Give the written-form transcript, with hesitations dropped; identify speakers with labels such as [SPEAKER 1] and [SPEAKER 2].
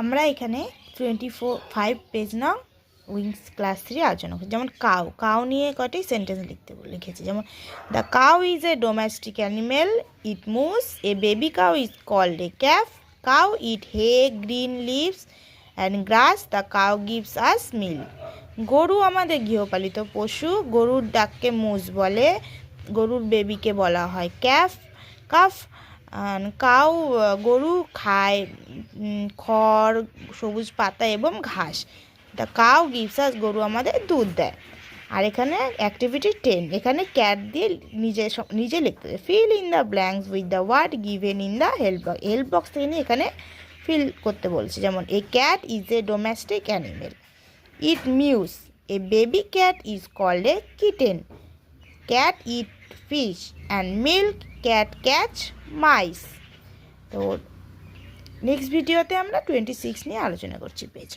[SPEAKER 1] আমরা এখানে 25 পেজ নং উইংস ক্লাস 3 আলোচনা করছি। যেমন কাউ, কাউ নিয়ে কটি সেন্টেন্স লিখেছি। যেমন the cow is a domestic animal, it moves, a baby cow is called a calf, cow eat hay, green leaves and grass, the cow gives us milk. গরু আমাদের গৃহপালিত পশু, গরুর ডাককে মুস বলে, গরুর বেবিকে বলা হয় ক্যাফ, কাফ। কাউ, গরু খায় খড়, সবুজ পাতা এবং ঘাস। দ্য কাউ গিভস আস, গরু আমাদের দুধ দেয়। আর এখানে অ্যাক্টিভিটি 10, এখানে ক্যাট দিয়ে নিজে লিখতে হবে। Fill in the blanks with the word given in the help box. Help box থেকে নিয়ে এখানে ফিল করতে বলছে। যেমন a cat is a domestic animal, it mews, a baby cat is called a kitten, cat eat fish and milk, cat catch mice. তো next ভিডিওতে আমরা 26 নিয়ে আলোচনা করছি পেজ।